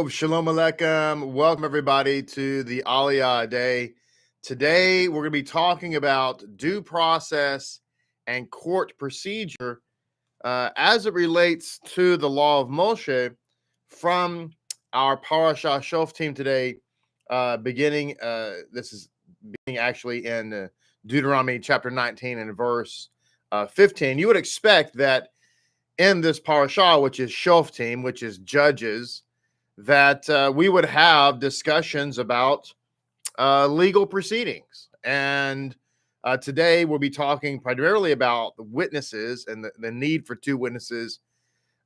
Tov, Shalom Aleichem. Welcome everybody to the Aliyah Day. Today we're going to be talking about due process and court procedure as it relates to the law of Moshe from our Parashah Shoftim today, beginning actually in Deuteronomy chapter 19 and verse 15. You would expect that in this parashah, which is Shoftim, which is judges, that we would have discussions about legal proceedings. And today we'll be talking primarily about witnesses and the need for two witnesses.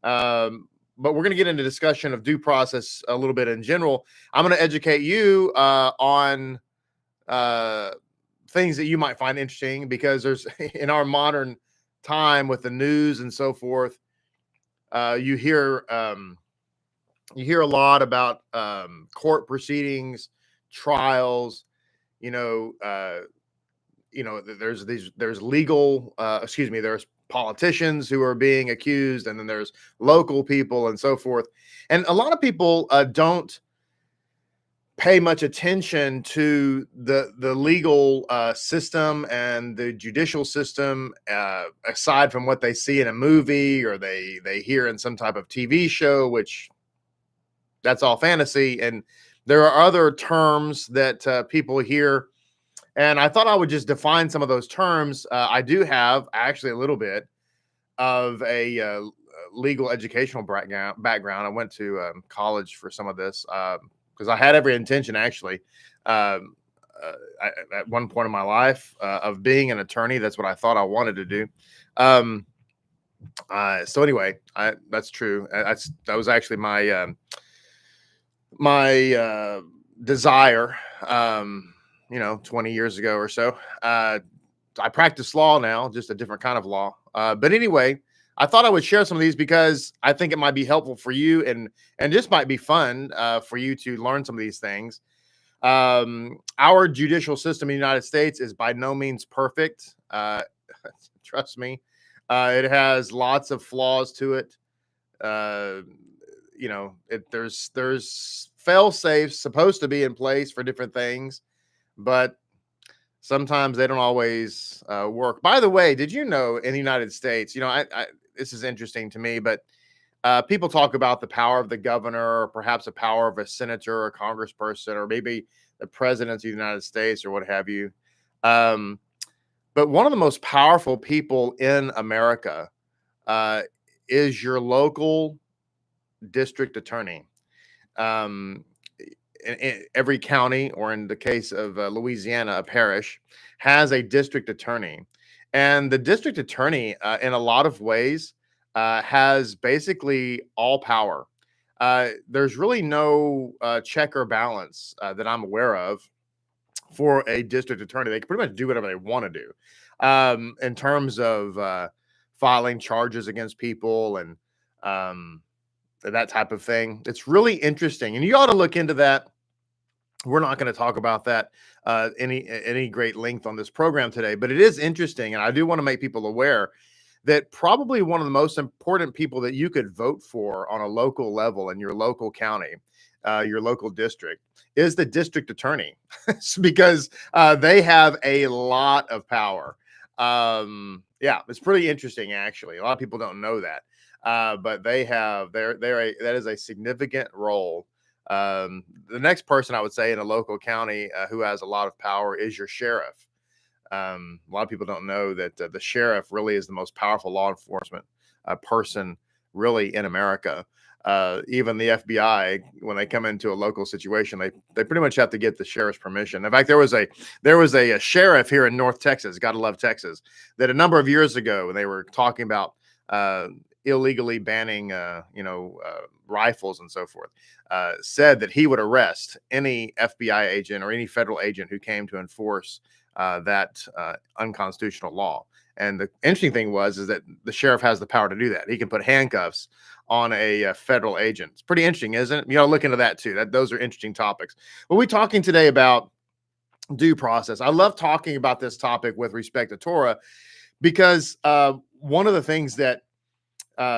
But we're going to get into discussion of due process a little bit in general. I'm going to educate you on things that you might find interesting, because there's in our modern time with the news and so forth, you hear a lot about court proceedings, trials. There's legal, there's politicians who are being accused, and then there's local people and so forth. And a lot of people don't pay much attention to the legal system and the judicial system, aside from what they see in a movie or they hear in some type of TV show, which that's all fantasy. And there are other terms that people hear. And I thought I would just define some of those terms. I do have actually a little bit of a legal educational background. I went to college for some of this, because I had every intention, actually, at one point in my life, of being an attorney. That's what I thought I wanted to do. So anyway, that's true. That was actually my desire, 20 years ago or so. I practice law now, just a different kind of law. But anyway, I thought I would share some of these because I think it might be helpful for you, and just might be fun for you to learn some of these things. Our judicial system in the United States is by no means perfect. Trust me. It has lots of flaws to it. There's fail safes supposed to be in place for different things, but sometimes they don't always work. By the way, did you know in the United States, this is interesting to me, but people talk about the power of the governor, or perhaps the power of a senator or a congressperson, or maybe the president of the United States, or what have you. But one of the most powerful people in America is your local district attorney. In every county, or in the case of Louisiana, a parish has a district attorney. And the district attorney, in a lot of ways, has basically all power. There's really no check or balance that I'm aware of for a district attorney. They can pretty much do whatever they want to do in terms of filing charges against people and that type of thing. It's really interesting, and you ought to look into that. We're not going to talk about that any great length on this program today, but it is interesting, and I do want to make people aware that probably one of the most important people that you could vote for on a local level in your local county, your local district, is the district attorney, because they have a lot of power. Yeah, it's pretty interesting, actually. A lot of people don't know that, but they have that is a significant role. The next person I would say in a local county who has a lot of power is your sheriff. A lot of people don't know that the sheriff really is the most powerful law enforcement person really in America. Even the FBI, when they come into a local situation, they pretty much have to get the sheriff's permission. In fact, there was a sheriff here in North Texas, gotta love Texas, that a number of years ago, when they were talking about illegally banning rifles and so forth, said that he would arrest any FBI agent or any federal agent who came to enforce that unconstitutional law. And the interesting thing is that the sheriff has the power to do that. He can put handcuffs on a federal agent. It's pretty interesting, isn't it? You know, look into that too. Those are interesting topics. But we're talking today about due process. I love talking about this topic with respect to Torah, because one of the things that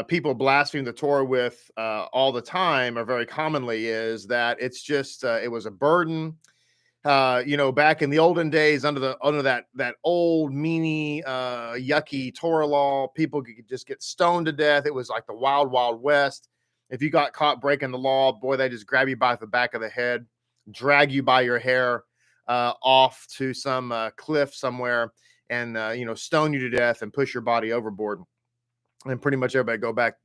people blaspheme the Torah with all the time, or very commonly, is that it's just it was a burden. Back in the olden days, under that old meanie, yucky Torah law, people could just get stoned to death. It was like the wild, wild west. If you got caught breaking the law, boy, they just grab you by the back of the head, drag you by your hair off to some cliff somewhere, and stone you to death and push your body overboard, and pretty much everybody go back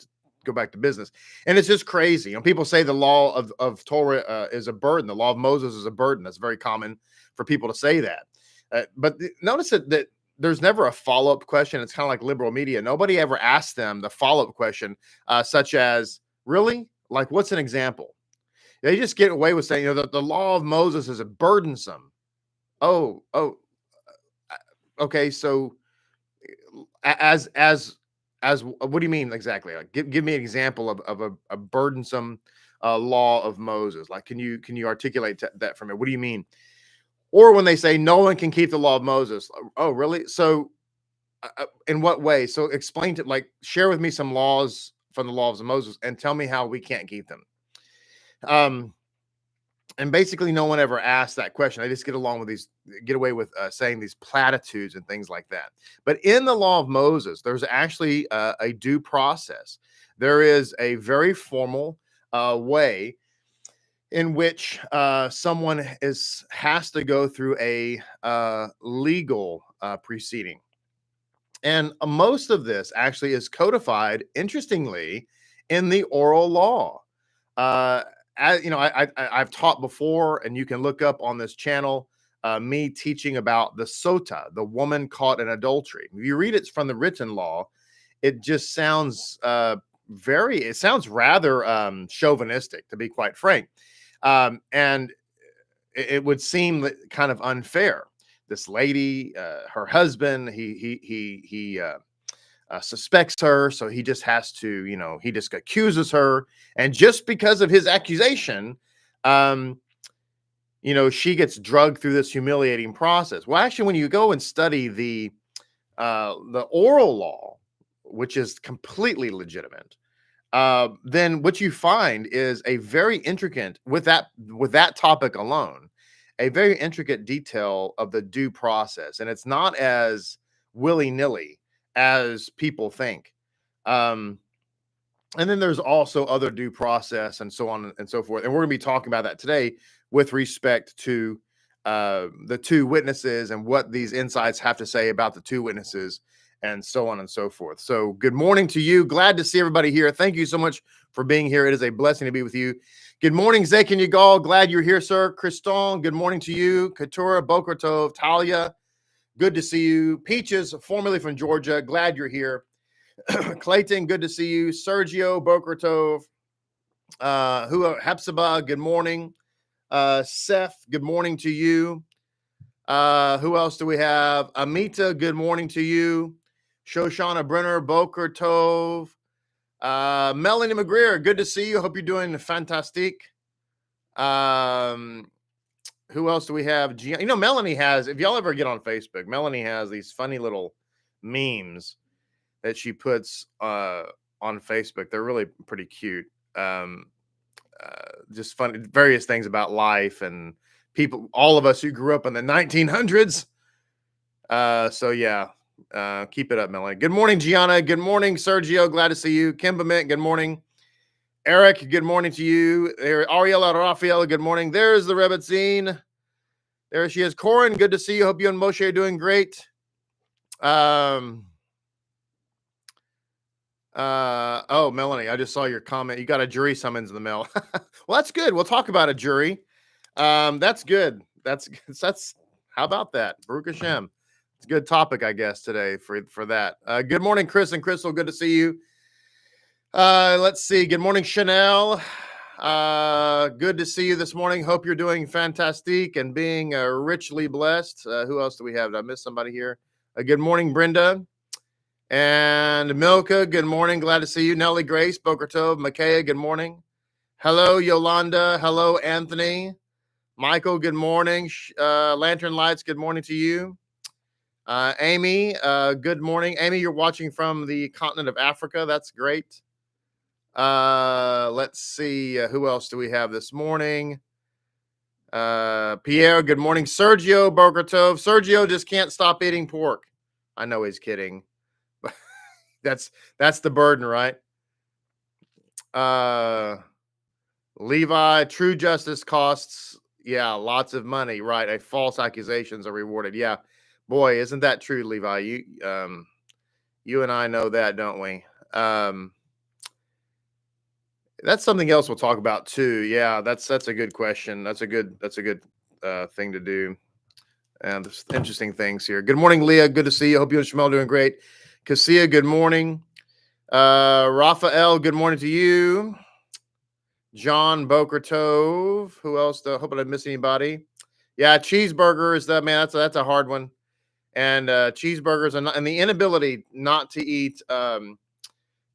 to business. And it's just crazy. People say the law of Torah is a burden. The law of Moses is a burden. That's very common for people to say that. But notice that there's never a follow-up question. It's kind of like liberal media. Nobody ever asks them the follow-up question, such as, really? Like, what's an example? They just get away with saying, the law of Moses is a burdensome. Oh, okay. So as what do you mean exactly? Like, give me an example of a burdensome law of Moses. Like, can you articulate that for me? What do you mean? Or when they say no one can keep the law of Moses. Oh, really? So in what way? So explain to, like, share with me some laws from the laws of Moses and tell me how we can't keep them. And basically no one ever asked that question. I just get away with saying these platitudes and things like that. But in the law of Moses, there's actually a due process. There is a very formal way in which someone has to go through a legal proceeding. And most of this actually is codified, interestingly, in the oral law. I've taught before, and you can look up on this channel me teaching about the sota, the woman caught in adultery. If you read it from the written law, it just sounds rather chauvinistic, to be quite frank, and it would seem kind of unfair. This lady, her husband, he suspects her, so he just has to, he just accuses her, and just because of his accusation, she gets drugged through this humiliating process. Well, actually, when you go and study the oral law, which is completely legitimate, then what you find is a very intricate, with that topic alone, a very intricate detail of the due process, and it's not as willy-nilly as people think. And then there's also other due process and so on and so forth. And we're going to be talking about that today with respect to the two witnesses and what these insights have to say about the two witnesses and so on and so forth. So good morning to you. Glad to see everybody here. Thank you so much for being here. It is a blessing to be with you. Good morning, Zek and Yigal. Glad you're here, sir. Kriston, good morning to you. Keturah, Boker Tov, Talia, good to see you. Peaches, formerly from Georgia, glad you're here. Clayton, good to see you. Sergio, Boker Tov, Hepzibah, good morning. Seth, good morning to you. Who else do we have? Amita, good morning to you. Shoshana Brenner, Boker Tov. Melanie McGreer, good to see you. Hope you're doing fantastic. Who else do we have? Melanie has, if y'all ever get on Facebook, Melanie has these funny little memes that she puts on Facebook. They're really pretty cute. Just funny, various things about life and people, all of us who grew up in the 1900s. So yeah, keep it up, Melanie. Good morning, Gianna. Good morning, Sergio. Glad to see you. Kimba Mint, good morning. Eric, good morning to you. There, Ariella Raphael, good morning. There's the Rebbetzin. There she is. Corin, good to see you. Hope you and Moshe are doing great. Oh, Melanie, I just saw your comment. You got a jury summons in the mail. Well, that's good. We'll talk about a jury. That's good. That's how about that? Baruch HaShem. It's a good topic, I guess, today for that. Good morning, Chris and Crystal. Good to see you. Let's see. Good morning, Chanel. Good to see you this morning. Hope you're doing fantastic and being richly blessed. Who else do we have? Did I miss somebody here? Good morning, Brenda. And Milka, good morning. Glad to see you. Nellie Grace, Boker Tov, Makaya, good morning. Hello, Yolanda. Hello, Anthony. Michael, good morning. Lantern Lights, good morning to you. Amy, good morning. Amy, you're watching from the continent of Africa. That's great. Let's see. Who else do we have this morning? Pierre, good morning. Sergio Bogartov. Sergio just can't stop eating pork. I know he's kidding. That's the burden, right? Levi, true justice costs, lots of money, right? A false accusations are rewarded. Yeah, boy, isn't that true, Levi? You and I know that, don't we? That's something else we'll talk about too. Yeah, that's a good question. That's a good thing to do. And there's interesting things here. Good morning, Leah. Good to see you. Hope you and Shmuel doing great. Cassia, good morning. Raphael, good morning to you. John Boker Tove. Who else? Hope I didn't miss anybody. Yeah, cheeseburgers. Man, that's a hard one. And cheeseburgers and the inability not to eat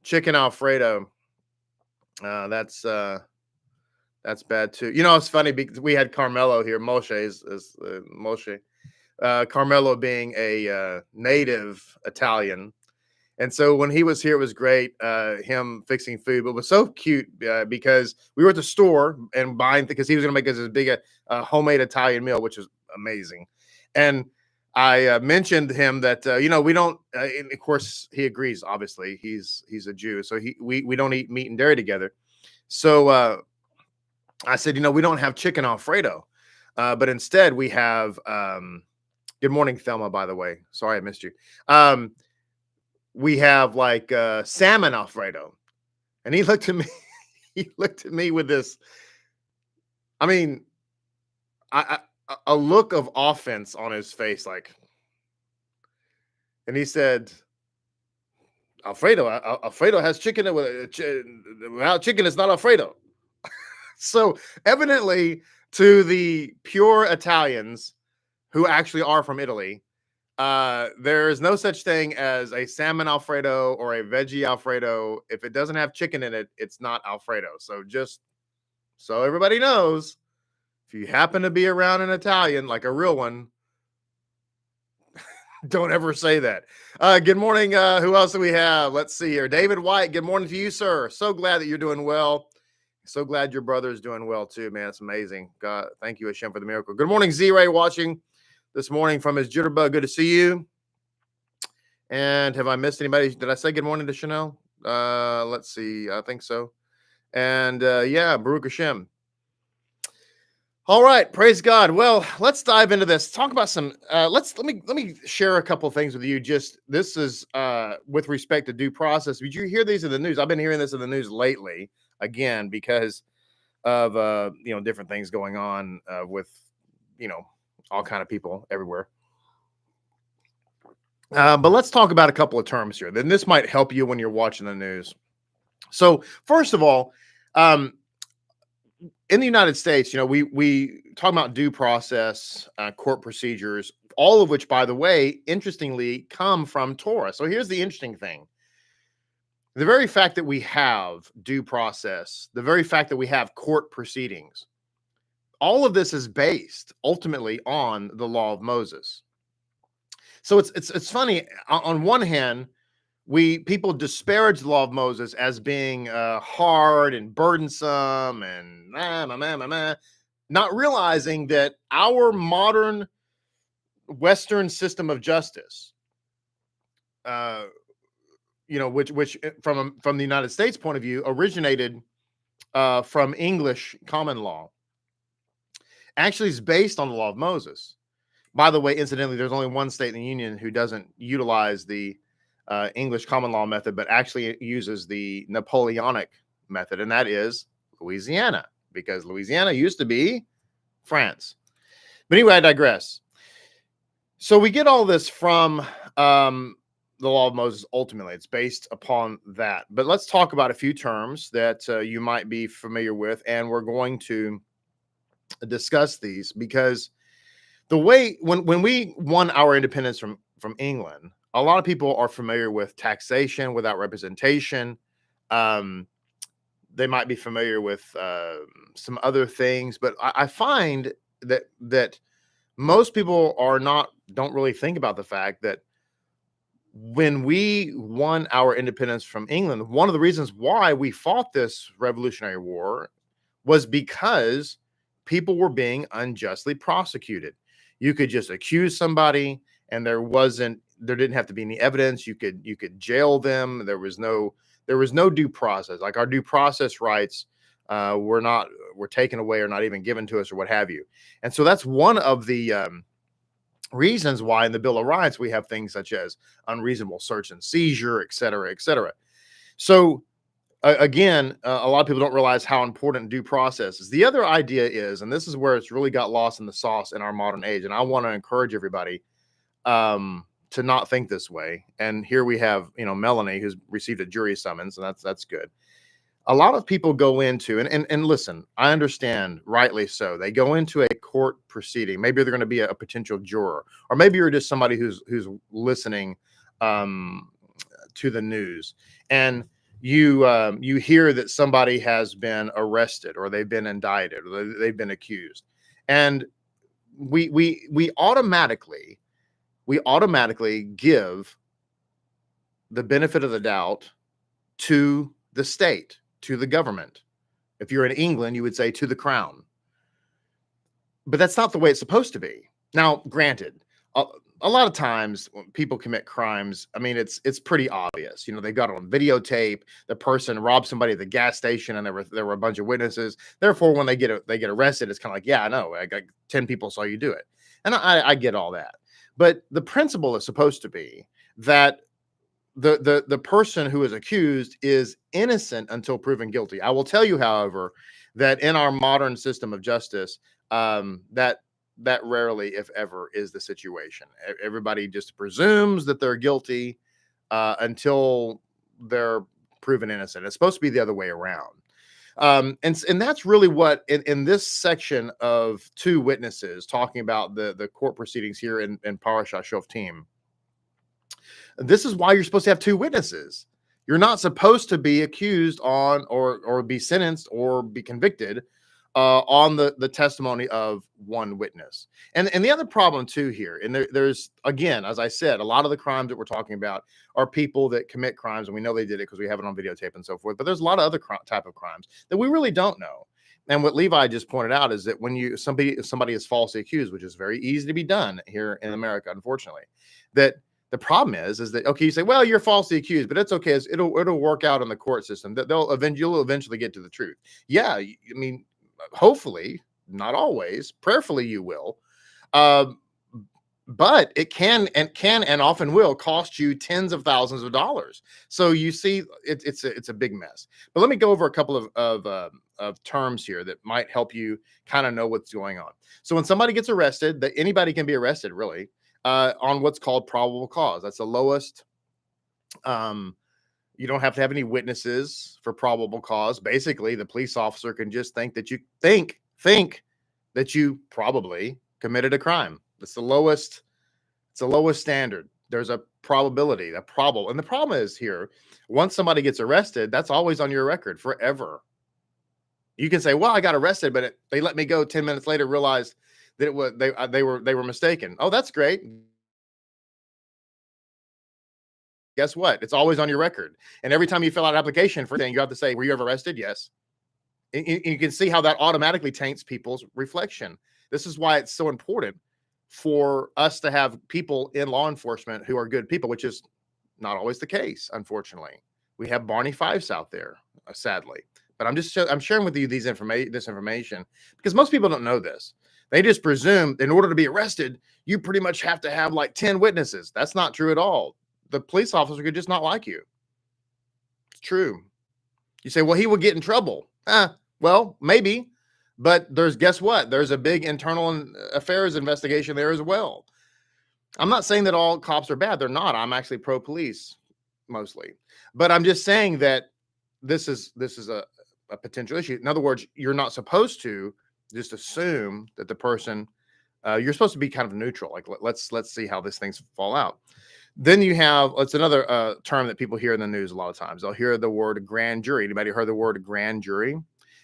chicken Alfredo. That's bad too. You know, it's funny because we had Carmelo here. Moshe is Moshe. Carmelo being a native Italian. And so when he was here, it was great, him fixing food, but it was so cute because we were at the store and buying, because he was going to make us as big a homemade Italian meal, which was amazing. And I mentioned to him that, we don't, and of course he agrees, obviously he's a Jew. So we don't eat meat and dairy together. So I said, we don't have chicken Alfredo, but instead we have, good morning, Thelma, by the way. Sorry, I missed you. We have like salmon Alfredo. And he looked at me, with this, I mean, a look of offense on his face, like, and he said, Alfredo has chicken. Without chicken, it's not Alfredo. So evidently, to the pure Italians who actually are from Italy, there is no such thing as a salmon Alfredo or a veggie Alfredo. If it doesn't have chicken in it, it's not Alfredo. So just so everybody knows, if you happen to be around an Italian, like a real one, don't ever say that. Good morning. Who else do we have? Let's see here. David White. Good morning to you, sir. So glad that you're doing well. So glad your brother is doing well too, man. It's amazing. God, thank you, HaShem, for the miracle. Good morning, Z-Ray, watching this morning from his jitterbug. Good to see you. And have I missed anybody? Did I say good morning to Chanel? Let's see. I think so. And Baruch HaShem. All right, praise God. Well, let's dive into this. Talk about some. Let me share a couple of things with you. Just this is with respect to due process. Did you hear these in the news? I've been hearing this in the news lately again because of different things going on with all kind of people everywhere. But let's talk about a couple of terms here. Then this might help you when you're watching the news. So first of all, in the United States, we talk about due process, court procedures, all of which, by the way, interestingly, come from Torah. So here's the interesting thing. The very fact that we have due process, the very fact that we have court proceedings, all of this is based ultimately on the law of Moses. So it's funny. On one hand, people disparage the law of Moses as being hard and burdensome and not realizing that our modern Western system of justice, which from the United States point of view originated from English common law, actually is based on the law of Moses. By the way, incidentally, there's only one state in the union who doesn't utilize the English common law method, but actually uses the Napoleonic method, and that is Louisiana, because Louisiana used to be France. But anyway, I digress. So we get all this from the law of Moses. Ultimately, it's based upon that. But let's talk about a few terms that you might be familiar with, and we're going to discuss these because the way when we won our independence from England, a lot of people are familiar with taxation without representation. They might be familiar with some other things, but I find that most people don't really think about the fact that when we won our independence from England, one of the reasons why we fought this Revolutionary War was because people were being unjustly prosecuted. You could just accuse somebody and there didn't have to be any evidence. You could jail them. There was no due process. Like, our due process rights were taken away or not even given to us or what have you. And so that's one of the reasons why in the Bill of Rights we have things such as unreasonable search and seizure, et cetera, et cetera. So again, a lot of people don't realize how important due process is. The other idea is, and this is where it's really got lost in the sauce in our modern age, and I want to encourage everybody to not think this way. And here we have, Melanie, who's received a jury summons, and that's good. A lot of people go into, and listen, I understand, rightly so. They go into a court proceeding. Maybe they're going to be a potential juror, or maybe you're just somebody who's listening to the news, and you hear that somebody has been arrested, or they've been indicted, or they've been accused, and we automatically give the benefit of the doubt to the state, to the government. If you're in England, you would say to the crown. But that's not the way it's supposed to be. Now, granted, a lot of times when people commit crimes, I mean, it's pretty obvious. They got it on videotape. The person robbed somebody at the gas station, and there were a bunch of witnesses. Therefore, when they get arrested, it's kind of like, yeah, I know, I got 10 people saw you do it, and I get all that. But the principle is supposed to be that the person who is accused is innocent until proven guilty. I will tell you, however, that in our modern system of justice, that rarely, if ever, is the situation. Everybody just presumes that they're guilty until they're proven innocent. It's supposed to be the other way around. And that's really what in this section of two witnesses talking about the court proceedings here in Parashat Shoftim. This is why you're supposed to have two witnesses. You're not supposed to be accused on or be sentenced or be convicted on the testimony of one witness. And the other problem too here, and there's, again, as I said, a lot of the crimes that we're talking about are people that commit crimes, and we know they did it because we have it on videotape and so forth. But there's a lot of other type of crimes that we really don't know. And what Levi just pointed out is that when somebody is falsely accused, which is very easy to be done here in America, unfortunately, that the problem is that, okay, you say, well, you're falsely accused, but it's okay. It'll work out in the court system. That you'll eventually get to the truth. Yeah, I mean, hopefully, not always, prayerfully you will. But it can and often will cost you tens of thousands of dollars. So you see, it's a big mess. But let me go over a couple of terms here that might help you kind of know what's going on. So when somebody gets arrested, that anybody can be arrested, really. On what's called probable cause. That's the lowest. You don't have to have any witnesses for probable cause. Basically, the police officer can just think that you think that you probably committed a crime. It's the lowest standard. There's a probability, and the problem is here, once somebody gets arrested, that's always on your record forever. You can say, well, I got arrested, but they let me go 10 minutes later, realized that it was they were mistaken. Oh, that's great. Guess what? It's always on your record. And every time you fill out an application for anything, you have to say, were you ever arrested? Yes. And you can see how that automatically taints people's reflection. This is why it's so important for us to have people in law enforcement who are good people, which is not always the case, unfortunately. We have Barney Fives out there, sadly. But I'm sharing with you this information because most people don't know this. They just presume in order to be arrested, you pretty much have to have like 10 witnesses. That's not true at all. The police officer could just not like you. It's true. You say, well, he will get in trouble. Well, maybe. But guess what? There's a big internal affairs investigation there as well. I'm not saying that all cops are bad. They're not. I'm actually pro-police mostly. But I'm just saying that this is a potential issue. In other words, you're not supposed to just assume that the person, you're supposed to be kind of neutral. Like, let's see how these things fall out. Then you have, it's another term that people hear in the news a lot of times. They'll hear the word grand jury. Anybody heard the word grand jury?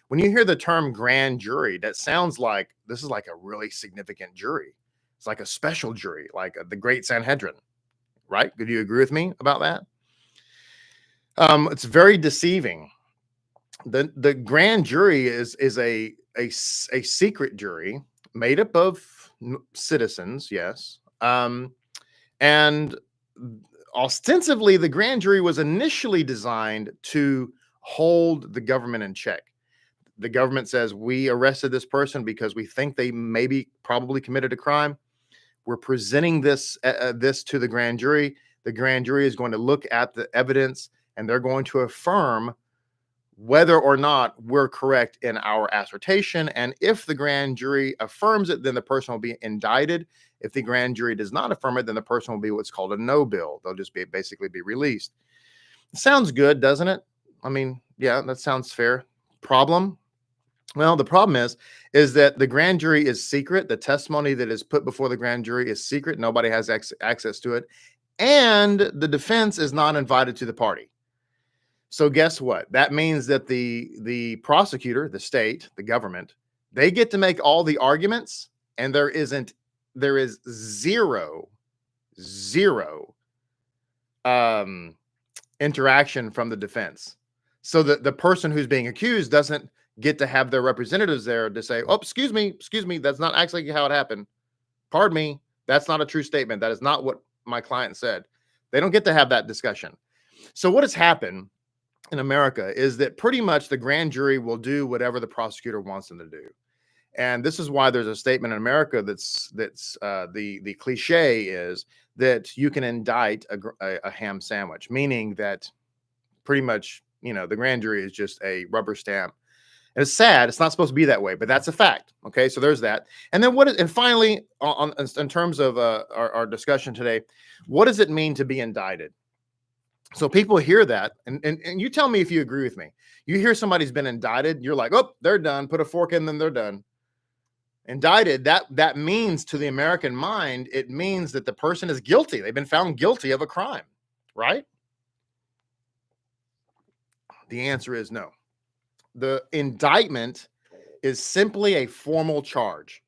When you hear the term grand jury, that sounds like this is like a really significant jury. It's like a special jury, like the Great Sanhedrin, right? Could you agree with me about that? It's very deceiving. The grand jury is a secret jury made up of citizens, yes, and ostensibly the grand jury was initially designed to hold the government in check. The government says, we arrested this person because we think they probably committed a crime. We're presenting this to the grand jury. The grand jury is going to look at the evidence and they're going to affirm whether or not we're correct in our assertion. And if the grand jury affirms it, then the person will be indicted. If the grand jury does not affirm it, then the person will be what's called a no bill. They'll just basically be released. It sounds good, doesn't it? I mean, yeah, that sounds fair. Problem? Well, the problem is that the grand jury is secret. The testimony that is put before the grand jury is secret. Nobody has access to it. And the defense is not invited to the party. So guess what? That means that the prosecutor, the state, the government, they get to make all the arguments, and there is zero interaction from the defense. So that the person who's being accused doesn't get to have their representatives there to say, oh, excuse me, that's not actually how it happened. Pardon me, that's not a true statement. That is not what my client said. They don't get to have that discussion. So what has happened in America is that pretty much the grand jury will do whatever the prosecutor wants them to do. And this is why there's a statement in America that's the cliche is that you can indict a ham sandwich, meaning that pretty much, the grand jury is just a rubber stamp. And it's sad. It's not supposed to be that way, but that's a fact. Okay, so there's that. And then and finally, in terms of our discussion today, what does it mean to be indicted? So people hear that, and you tell me if you agree with me. You hear somebody's been indicted, you're like, oh, they're done. Put a fork in them, they're done. Indicted, that means to the American mind, it means that the person is guilty. They've been found guilty of a crime, right? The answer is no. The indictment is simply a formal charge.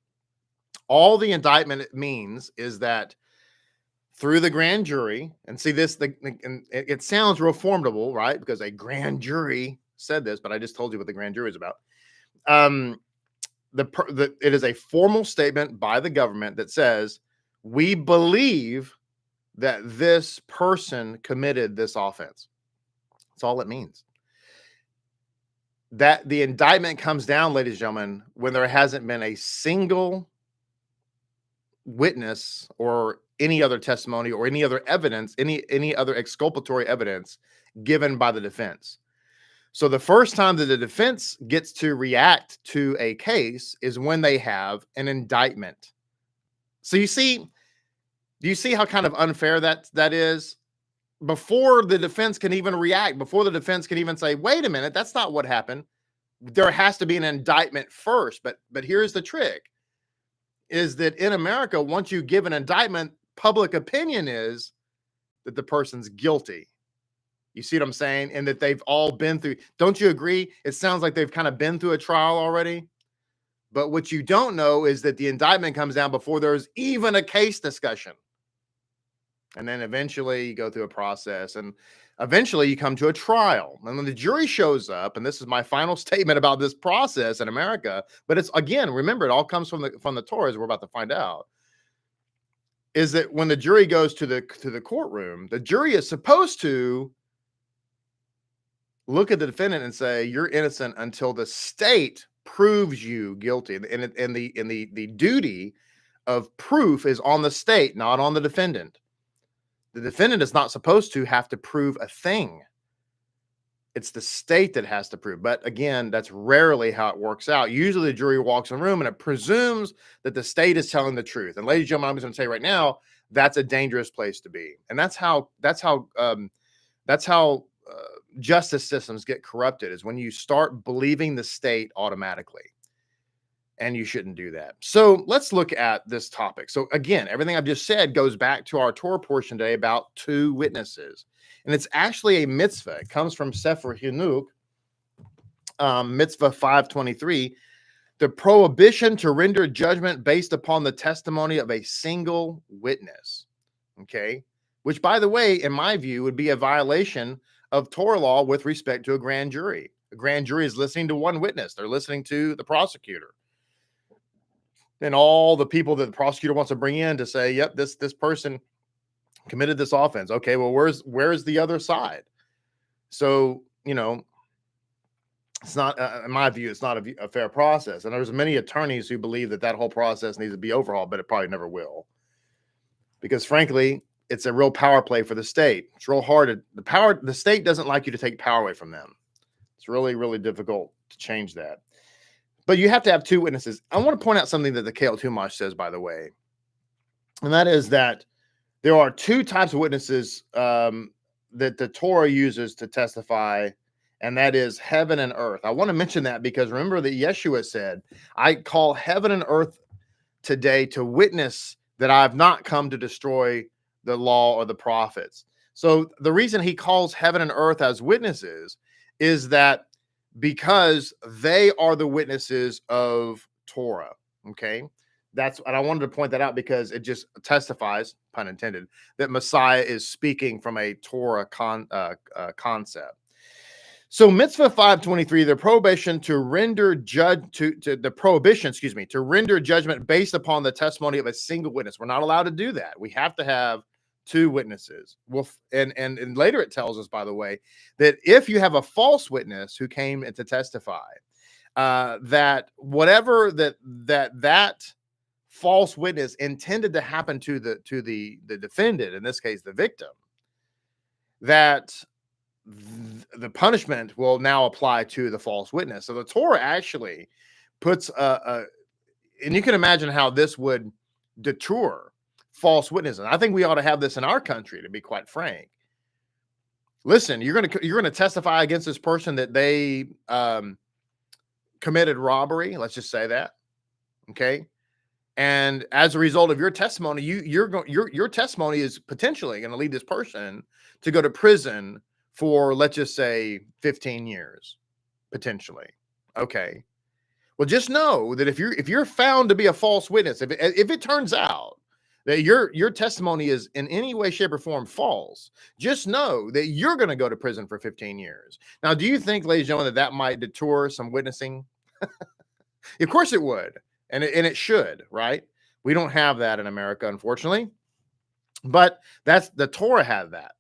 All the indictment means is that through the grand jury, and see this, it sounds real formidable, right? Because a grand jury said this, but I just told you what the grand jury is about. It is a formal statement by the government that says, we believe that this person committed this offense. That's all it means. That the indictment comes down, ladies and gentlemen, when there hasn't been a single witness or any other testimony or any other evidence, any other exculpatory evidence given by the defense. So the first time that the defense gets to react to a case is when they have an indictment. So do you see how kind of unfair that is? Before the defense can even react, before the defense can even say, wait a minute, that's not what happened. There has to be an indictment first. But here's the trick, is that in America, once you give an indictment, public opinion is that the person's guilty. You see what I'm saying? And that they've all been through. Don't you agree? It sounds like they've kind of been through a trial already. But what you don't know is that the indictment comes down before there's even a case discussion. And then eventually you go through a process, and eventually you come to a trial. And when the jury shows up, and this is my final statement about this process in America, but it's, again, remember, it all comes from the Torah, as we're about to find out, is that when the jury goes to the courtroom, the jury is supposed to look at the defendant and say, you're innocent until the state proves you guilty. And the duty of proof is on the state, not on the defendant. The defendant is not supposed to have to prove a thing. It's the state that has to prove. But again, that's rarely how it works out. Usually the jury walks in the room and it presumes that the state is telling the truth. And ladies and gentlemen, I'm just going to say right now, that's a dangerous place to be. And that's how justice systems get corrupted, is when you start believing the state automatically. And you shouldn't do that. So let's look at this topic. So again, everything I've just said goes back to our Torah portion today about two witnesses. And it's actually a mitzvah. It comes from Sefer Hinuk, mitzvah 523. the prohibition to render judgment based upon the testimony of a single witness. Okay. Which, by the way, in my view, would be a violation of Torah law with respect to a grand jury. A grand jury is listening to one witness. They're listening to the prosecutor. And all the people that the prosecutor wants to bring in to say, yep, this person committed this offense. Okay, well, where's the other side? So, it's not, in my view, it's not a fair process. And there's many attorneys who believe that whole process needs to be overhauled, but it probably never will. Because frankly, it's a real power play for the state. It's real hard. The state doesn't like you to take power away from them. It's really, really difficult to change that. But you have to have two witnesses. I want to point out something that the Kale Tumash says, by the way. And that is that there are two types of witnesses that the Torah uses to testify, and that is heaven and earth. I want to mention that because remember that Yeshua said, I call heaven and earth today to witness that I have not come to destroy the law or the prophets. So the reason he calls heaven and earth as witnesses is that because they are the witnesses of Torah. Okay. And I wanted to point that out because it just testifies, pun intended, that Messiah is speaking from a Torah concept. So mitzvah 523, the prohibition to render judgment based upon the testimony of a single witness. We're not allowed to do that. We have to have two witnesses. And later it tells us, by the way, that if you have a false witness who came in to testify, that whatever that false witness intended to happen to the defendant, in this case the victim, that the punishment will now apply to the false witness. So the Torah actually puts and you can imagine how this would deter false witnesses. I think we ought to have this in our country, to be quite frank. Listen, you're going to testify against this person that they committed robbery. Let's just say that, okay. And as a result of your testimony, your testimony is potentially going to lead this person to go to prison for, let's just say, 15 years, potentially. Okay. Well, just know that if you're found to be a false witness, if it turns out that your testimony is in any way, shape, or form false, just know that you're going to go to prison for 15 years. Now, do you think, ladies and gentlemen, that might deter some witnessing? Of course it would, and it should, right? We don't have that in America, unfortunately, but the Torah had that.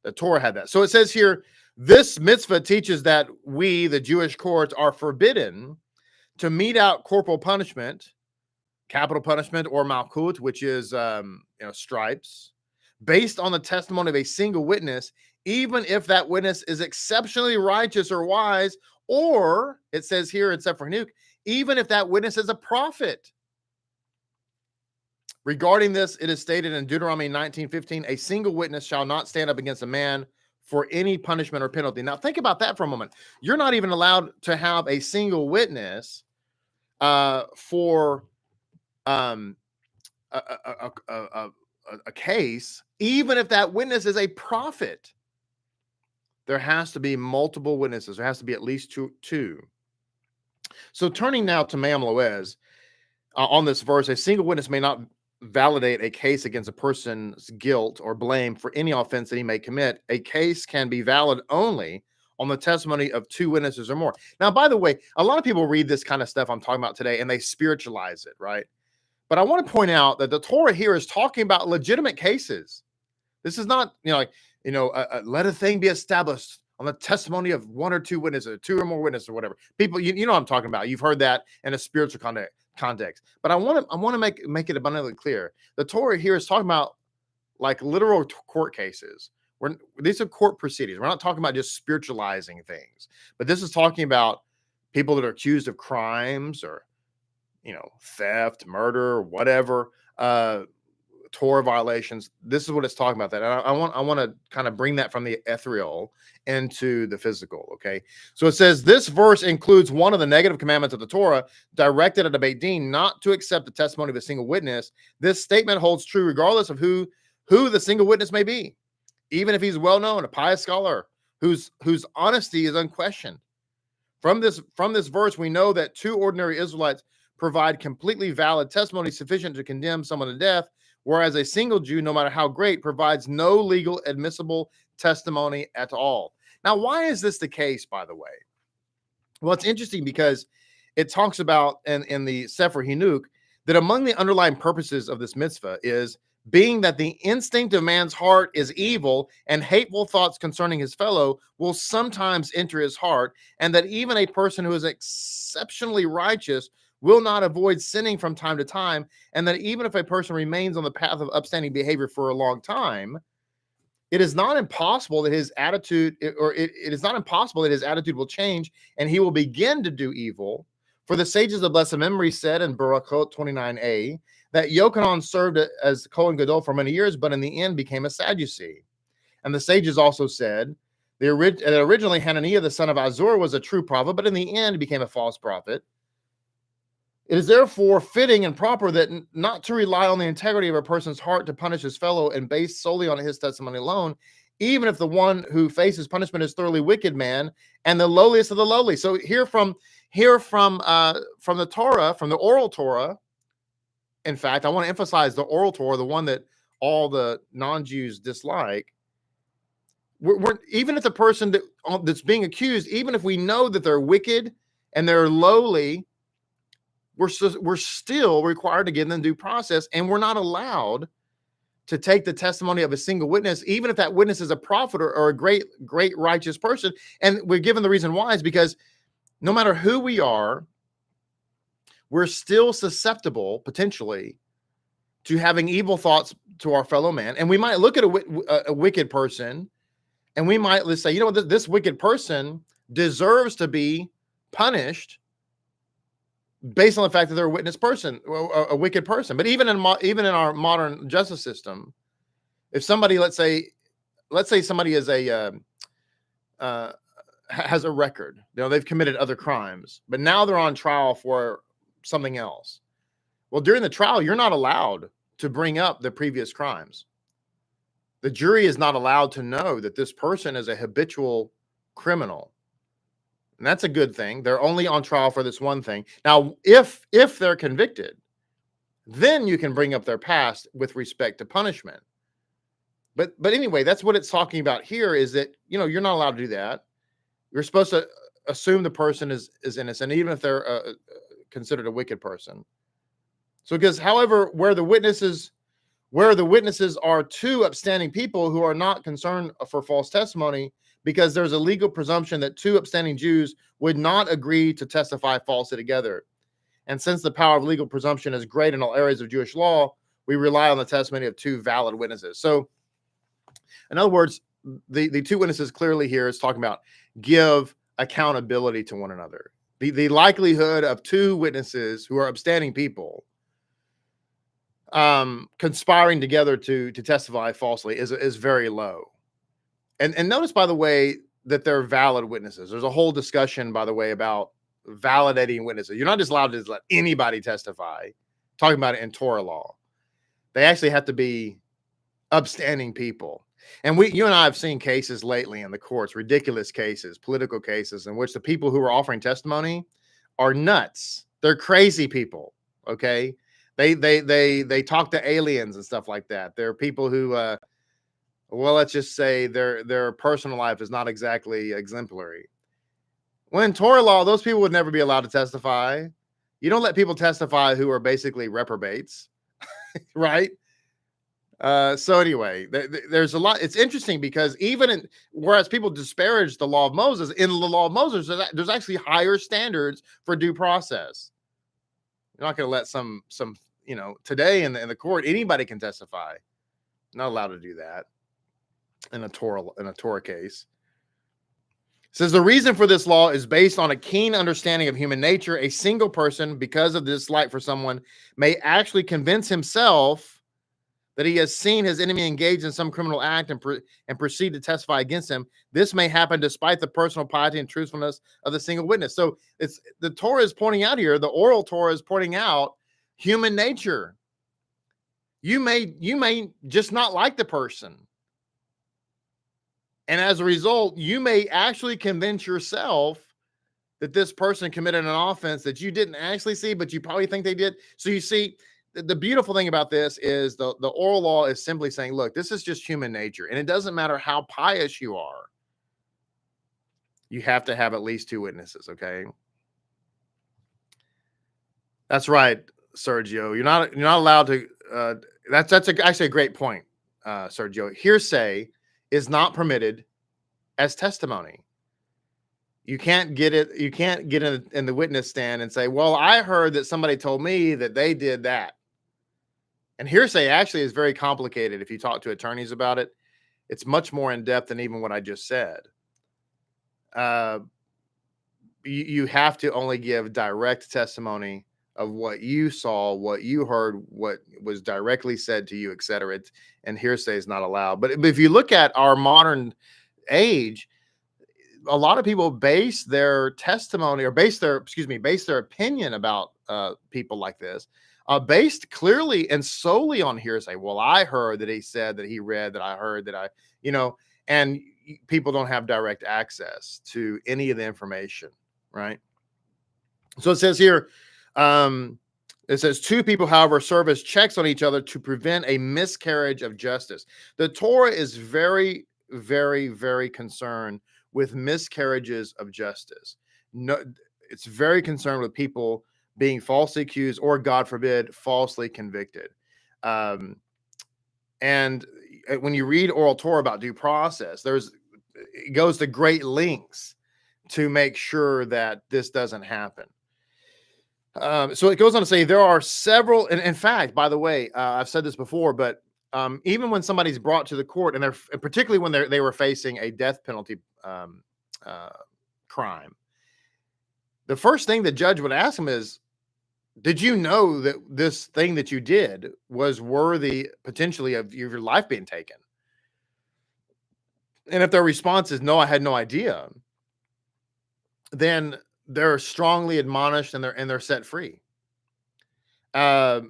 The Torah had that. So it says here, this mitzvah teaches that we, the Jewish courts, are forbidden to mete out corporal punishment, capital punishment, or malchut, which is stripes, based on the testimony of a single witness, even if that witness is exceptionally righteous or wise, or it says here in Sefer Hanuk, even if that witness is a prophet. Regarding this, it is stated in Deuteronomy 19:15, a single witness shall not stand up against a man for any punishment or penalty. Now, think about that for a moment. You're not even allowed to have a single witness for a case, even if that witness is a prophet. There has to be multiple witnesses. There has to be at least two. So turning now to Ma'am Loez, on this verse, a single witness may not validate a case against a person's guilt or blame for any offense that he may commit. A case can be valid only on the testimony of two witnesses or more. Now, by the way, a lot of people read this kind of stuff I'm talking about today and they spiritualize it, right? But I want to point out that the Torah here is talking about legitimate cases. This is not, let a thing be established on the testimony of one or two witnesses, two or more witnesses, or whatever. People, you know what I'm talking about. You've heard that in a spiritual context. But I want to make it abundantly clear. The Torah here is talking about like literal court cases. These are court proceedings. We're not talking about just spiritualizing things. But this is talking about people that are accused of crimes or, theft, murder, whatever, Torah violations. This is what it's talking about. That and I want to kind of bring that from the ethereal into the physical. Okay, so it says this verse includes one of the negative commandments of the Torah directed at a beit din not to accept the testimony of a single witness. This statement holds true regardless of who the single witness may be, even if he's well known, a pious scholar whose honesty is unquestioned. From this verse, we know that two ordinary Israelites provide completely valid testimony sufficient to condemn someone to death, whereas a single Jew, no matter how great, provides no legal admissible testimony at all. Now, why is this the case, by the way? Well, it's interesting because it talks about in the Sefer Hinuk that among the underlying purposes of this mitzvah is being that the instinct of man's heart is evil and hateful thoughts concerning his fellow will sometimes enter his heart, and that even a person who is exceptionally righteous will not avoid sinning from time to time, and that even if a person remains on the path of upstanding behavior for a long time, it is not impossible that his attitude, it is not impossible that his attitude will change and he will begin to do evil. For the sages of blessed memory said in Baruch 29a that Yochanan served as Kohen Gadol for many years, but in the end became a Sadducee. And the sages also said that originally Hananiah, the son of Azur, was a true prophet, but in the end became a false prophet. It is therefore fitting and proper that not to rely on the integrity of a person's heart to punish his fellow and based solely on his testimony alone, even if the one who faces punishment is thoroughly wicked man and the lowliest of the lowly. So hear from the Torah, from the oral Torah. In fact, I want to emphasize the oral Torah, the one that all the non-Jews dislike. We're even if the person that's being accused, even if we know that they're wicked and they're lowly, we're still required to give them due process, and we're not allowed to take the testimony of a single witness, even if that witness is a prophet or a great righteous person. And we're given the reason why is because no matter who we are, we're still susceptible potentially to having evil thoughts to our fellow man. And we might look at a wicked person and we might say, you know what, this wicked person deserves to be punished based on the fact that they're a wicked person. But even in our modern justice system, if somebody, let's say somebody is has a record, they've committed other crimes, but now they're on trial for something else. Well, during the trial, you're not allowed to bring up the previous crimes. The jury is not allowed to know that this person is a habitual criminal. And that's a good thing. They're only on trial for this one thing. Now, if they're convicted, then you can bring up their past with respect to punishment. But anyway, that's what it's talking about here is that, you're not allowed to do that. You're supposed to assume the person is innocent, even if they're considered a wicked person. So because, however, where the witnesses are two upstanding people who are not concerned for false testimony, because there's a legal presumption that two upstanding Jews would not agree to testify falsely together. And since the power of legal presumption is great in all areas of Jewish law, we rely on the testimony of two valid witnesses. So, in other words, the two witnesses clearly here is talking about give accountability to one another. The likelihood of two witnesses who are upstanding people conspiring together to testify falsely is very low. And notice, by the way, that they're valid witnesses. There's a whole discussion, by the way, about validating witnesses. You're not just allowed to just let anybody testify. Talking about it in Torah law. They actually have to be upstanding people. And you and I have seen cases lately in the courts, ridiculous cases, political cases, in which the people who are offering testimony are nuts. They're crazy people. Okay. They talk to aliens and stuff like that. They're people who, well, let's just say their personal life is not exactly exemplary. When in Torah law, those people would never be allowed to testify. You don't let people testify who are basically reprobates, right? So anyway, there's a lot. It's interesting because whereas people disparage the law of Moses, in the law of Moses, there's actually higher standards for due process. You're not going to let some today in the court, anybody can testify. Not allowed to do that in a Torah case. It says the reason for this law is based on a keen understanding of human nature. A single person, because of dislike for someone, may actually convince himself that he has seen his enemy engage in some criminal act and proceed to testify against him. This may happen despite the personal piety and truthfulness of the single witness. So the Torah is pointing out here, the oral Torah is pointing out human nature. You may just not like the person. And as a result, you may actually convince yourself that this person committed an offense that you didn't actually see, but you probably think they did. So you see, the beautiful thing about this is the oral law is simply saying, look, this is just human nature. And it doesn't matter how pious you are. You have to have at least two witnesses, okay? That's right, Sergio. You're not allowed to. That's actually a great point, Sergio. Hearsay is not permitted as testimony. You can't get it. You can't get in the witness stand and say, "Well, I heard that somebody told me that they did that." And hearsay actually is very complicated. If you talk to attorneys about it, it's much more in depth than even what I just said. You have to only give direct testimony of what you saw, what you heard, what was directly said to you, etc. And hearsay is not allowed. But if you look at our modern age, a lot of people base their testimony or base their opinion about people like this based clearly and solely on hearsay. Well, I heard that he said, that he read, that I heard, that and people don't have direct access to any of the information, right? So it says here, it says two people, however, serve as checks on each other to prevent a miscarriage of justice. The Torah is very, very, very concerned with miscarriages of justice. No, it's very concerned with people being falsely accused or, God forbid, falsely convicted. And when you read oral Torah about due process, it goes to great lengths to make sure that this doesn't happen. So it goes on to say there are several, and in fact, by the way, I've said this before, but even when somebody's brought to the court, and particularly when they were facing a death penalty crime, the first thing the judge would ask them is, did you know that this thing that you did was worthy potentially of your life being taken? And if their response is no, I had no idea, then they're strongly admonished and they're set free. And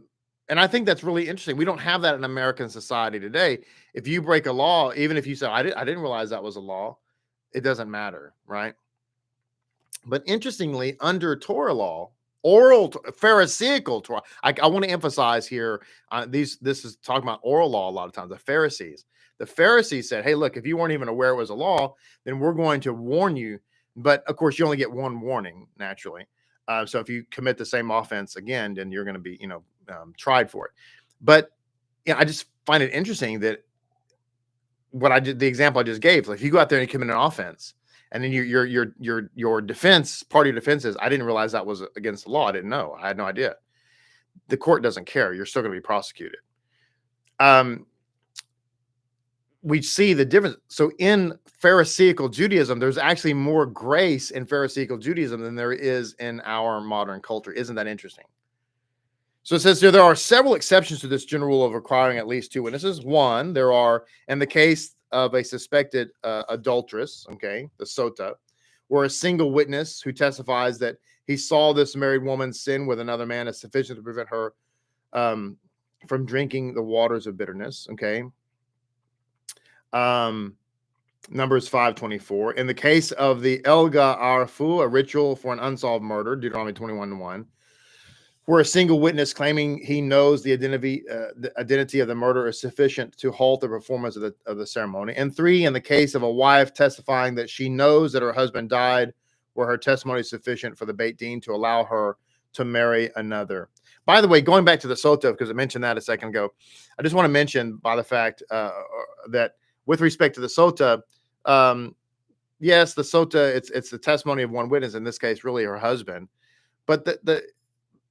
I think that's really interesting. We don't have that in American society today. If you break a law, even if you say, I didn't realize that was a law, it doesn't matter, right? But interestingly, under Torah law, Pharisaical Torah, I want to emphasize here, this is talking about oral law a lot of times. The Pharisees said, hey, look, if you weren't even aware it was a law, then we're going to warn you. But of course, you only get one warning naturally. So if you commit the same offense again, then you're going to be, tried for it. But I just find it interesting that the example I just gave, like if you go out there and you commit an offense, and then your defense, part of your defense is, I didn't realize that was against the law. I didn't know. I had no idea. The court doesn't care. You're still going to be prosecuted. We see the difference. So in Pharisaical Judaism, there's actually more grace in Pharisaical Judaism than there is in our modern culture. Isn't that interesting? So it says here, there are several exceptions to this general rule of requiring at least two witnesses. One, there are, in the case of a suspected adulteress, okay, the sota, where a single witness who testifies that he saw this married woman sin with another man is sufficient to prevent her from drinking the waters of bitterness, okay. Numbers 5:24. In the case of the Elga Arfu, a ritual for an unsolved murder, Deuteronomy 21:1, where a single witness claiming he knows the identity of the murderer is sufficient to halt the performance of the ceremony. And 3, in the case of a wife testifying that she knows that her husband died, where her testimony is sufficient for the beit din to allow her to marry another. By the way, going back to the sota, because I mentioned that a second ago, I just want to mention by the fact that with respect to the sota, yes, the sota, it's the testimony of one witness, in this case, really her husband. But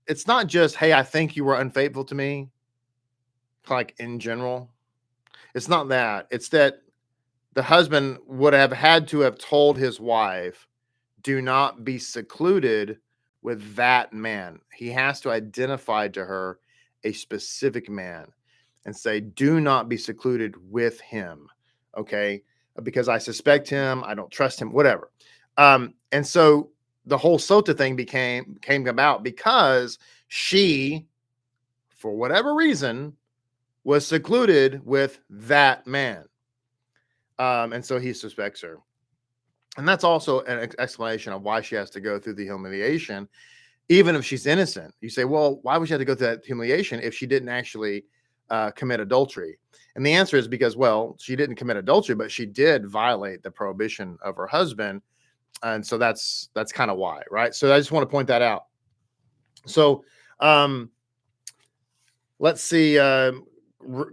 it's not just, hey, I think you were unfaithful to me, like in general. It's not that. It's that the husband would have had to have told his wife, do not be secluded with that man. He has to identify to her a specific man and say, do not be secluded with him, okay? Because I suspect him, I don't trust him, whatever. And so the whole sota thing came about because she, for whatever reason, was secluded with that man. And so he suspects her. And that's also an explanation of why she has to go through the humiliation, even if she's innocent. You say, well, why would she have to go through that humiliation if she didn't actually commit adultery? And the answer is because, well, she didn't commit adultery, but she did violate the prohibition of her husband. And so that's kind of why, right? So I just want to point that out. So let's see,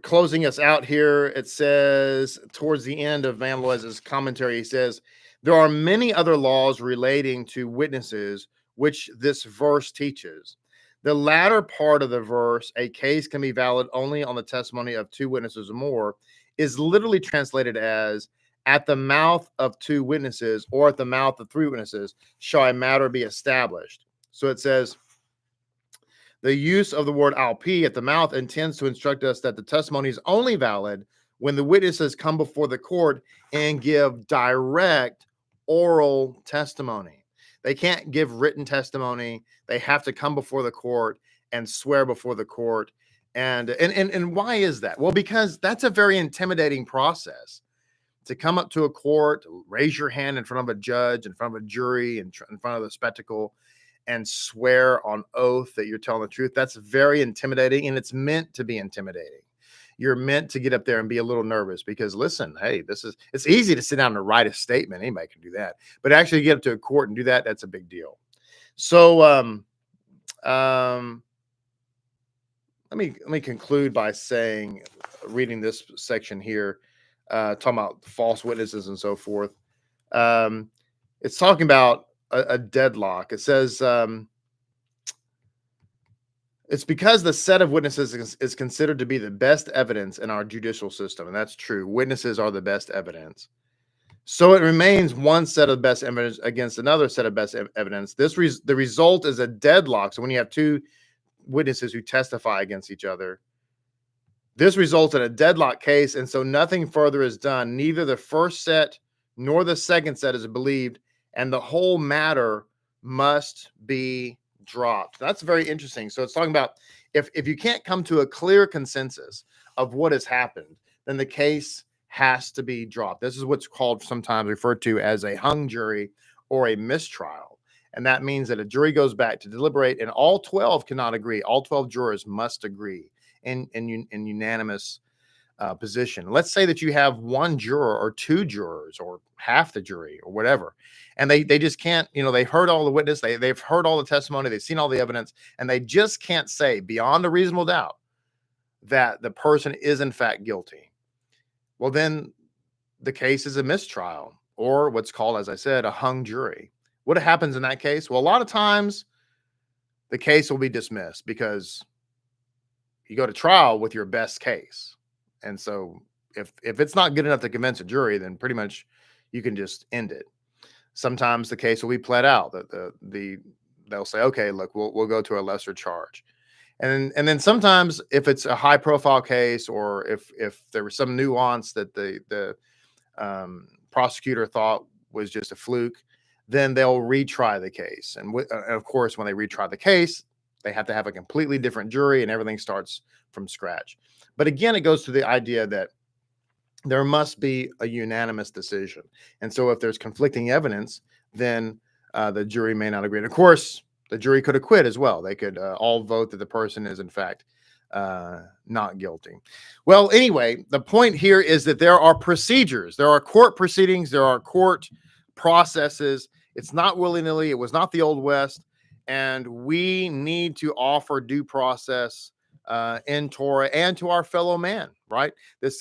closing us out here, it says towards the end of Van Lois's commentary, he says, there are many other laws relating to witnesses which this verse teaches. The latter part of the verse, a case can be valid only on the testimony of two witnesses or more, is literally translated as, at the mouth of two witnesses or at the mouth of three witnesses shall a matter be established. So it says, the use of the word alpi at the mouth intends to instruct us that the testimony is only valid when the witnesses come before the court and give direct oral testimony. They can't give written testimony. They have to come before the court and swear before the court. And why is that? Well, because that's a very intimidating process. To come up to a court, raise your hand in front of a judge, in front of a jury, in front of the spectacle, and swear on oath that you're telling the truth. That's very intimidating, and it's meant to be intimidating. You're meant to get up there and be a little nervous because, listen, hey, it's easy to sit down and write a statement. Anybody can do that. But actually get up to a court and do that, that's a big deal. So let me conclude by saying, reading this section here, talking about false witnesses and so forth. It's talking about a deadlock. It says, it's because the set of witnesses is considered to be the best evidence in our judicial system. And that's true. Witnesses are the best evidence. So it remains one set of best evidence against another set of best evidence. The result is a deadlock. So when you have two witnesses who testify against each other, this results in a deadlock case. And so nothing further is done. Neither the first set nor the second set is believed, and the whole matter must be dropped. That's very interesting. So it's talking about if you can't come to a clear consensus of what has happened, then the case has to be dropped. This is what's called sometimes referred to as a hung jury or a mistrial. And that means that a jury goes back to deliberate and all 12 cannot agree. All 12 jurors must agree in unanimous position. Let's say that you have one juror or two jurors or half the jury or whatever, and they just can't, they've heard all the witness, they've heard all the testimony, they've seen all the evidence, and they just can't say beyond a reasonable doubt that the person is in fact guilty. Well, then the case is a mistrial or what's called, as I said, a hung jury. What happens in that case? Well, a lot of times the case will be dismissed because you go to trial with your best case. And so if it's not good enough to convince a jury, then pretty much you can just end it. Sometimes the case will be pled out that they'll say, okay, look, we'll go to a lesser charge. And then sometimes if it's a high profile case, or if there was some nuance that the prosecutor thought was just a fluke, then they'll retry the case. And of course, when they retry the case, they have to have a completely different jury and everything starts from scratch. But again, it goes to the idea that there must be a unanimous decision. And so if there's conflicting evidence, then the jury may not agree. And of course, the jury could acquit as well. They could all vote that the person is in fact not guilty. Well, anyway, the point here is that there are procedures. There are court proceedings. There are court processes. It's not willy-nilly. It was not the Old West. And we need to offer due process in Torah and to our fellow man, right?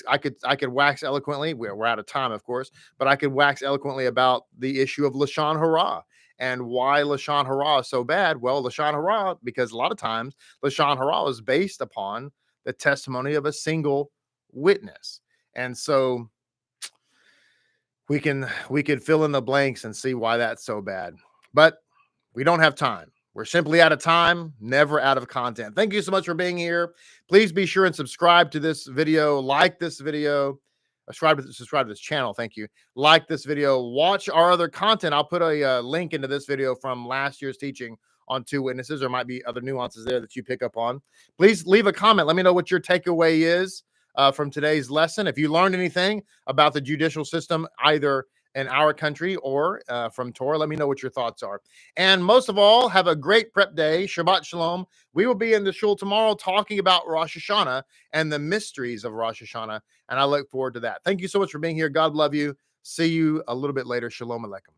I could wax eloquently. We're out of time, of course, but I could wax eloquently about the issue of Lashon Hara and why Lashon Hara is so bad. Well, Lashon Hara, because a lot of times Lashon Hara is based upon the testimony of a single witness. And so we could fill in the blanks and see why that's so bad, but we don't have time. We're simply out of time, never out of content. Thank you so much for being here. Please be sure and subscribe to this video, like this video, subscribe to this channel. Thank you. Like this video, watch our other content. I'll put a link into this video from last year's teaching on two witnesses. There might be other nuances there that you pick up on. Please leave a comment. Let me know what your takeaway is from today's lesson. If you learned anything about the judicial system, either in our country or from Torah. Let me know what your thoughts are. And most of all, have a great prep day. Shabbat Shalom. We will be in the shul tomorrow talking about Rosh Hashanah and the mysteries of Rosh Hashanah. And I look forward to that. Thank you so much for being here. God love you. See you a little bit later. Shalom Aleichem.